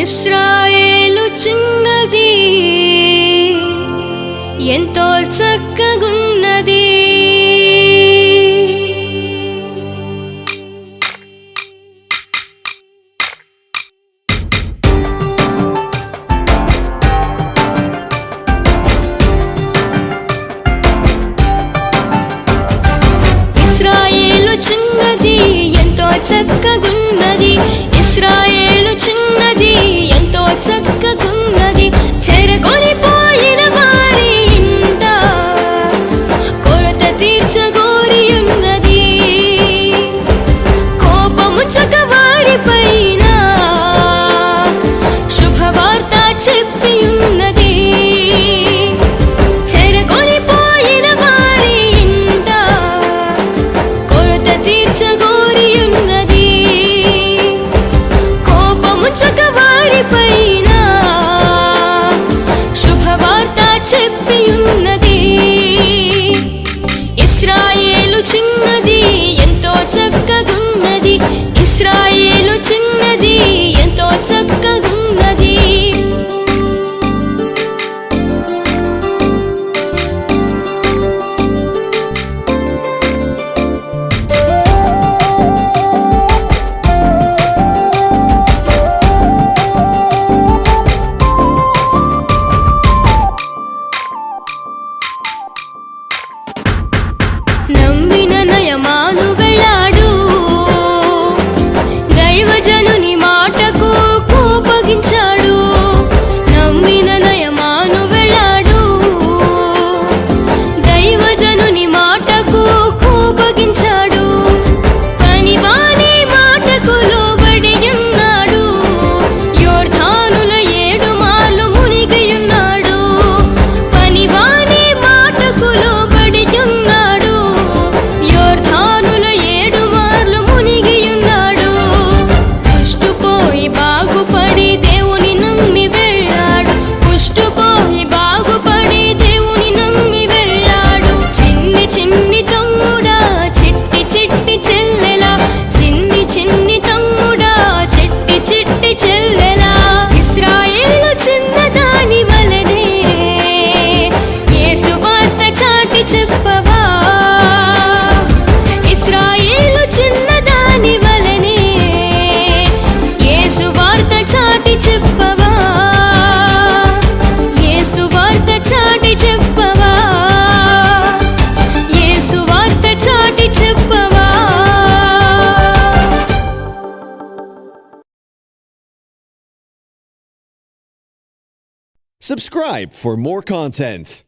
ఇశ్రాయేలు చిన్నది ఎంతో చక్కగున్నది. ఇశ్రాయేలు చిన్నది ఎంతో చక్కగున్నది. ఇశ్రాయేలు చిన్నది ఎంతో చక్కగున్నది. చెరగొనిపోయిన వారి ఇంట కొరత తీర్చగోరి ఉన్నది. కోపముంచక వారిపైన శుభవార్త చెప్పి ఉన్నది. చెరగొనిపోయిన వారి ఇంట కొరత తీర్చగోరి ఉన్నది. కోపముంచక వారిపైన శుభవార్త చెప్పి ఉన్నది. ఇశ్రాయేలు చిన్నది ఎంతో చక్కగున్నది. ఇశ్రాయేలు చిన్నది ఎంతో చక్కగున్నది. నమ్మిన నయమాను వెళ్ళాడు. దైవజనుని మాటకు కోపగించాడు. నమ్మిన నయమాను వెళ్ళాడు. దైవజనుని మాటకు కోపగించాడు. పనివాని మాటకు లోబడి ఉన్నాడు. యోర్దానుల 7 మార్లు మునిగియున్నాడు. పనివాని మాటకు లోబడి ఉన్నాడు. యోర్దానుల 7 మార్లు మునిగియున్నాడు. పుష్టుపోయి బాగుపడి దేవుని నమ్మి వెళ్ళాడు. పుష్టుపోయి బాగుపడి దేవుని నమ్మి వెళ్ళాడు. చిన్ని చిన్ని తమ్ముడా చిట్టి చిట్టి చెల్లెలా. చిన్ని చిన్ని తమ్ముడా చిట్టి చిట్టి చెల్లెలా. ఇశ్రాయేలు చిన్నదాని వలనే యేసు వార్త చాటి చెప్పవా. ఇశ్రాయేలు చిన్నదాని వలనే యేసు వార్త చాటి చెప్పవా. యేసు వార్త చాటి చెప్పవా. యేసు వార్త చాటి చెప్పవా. Subscribe for more content.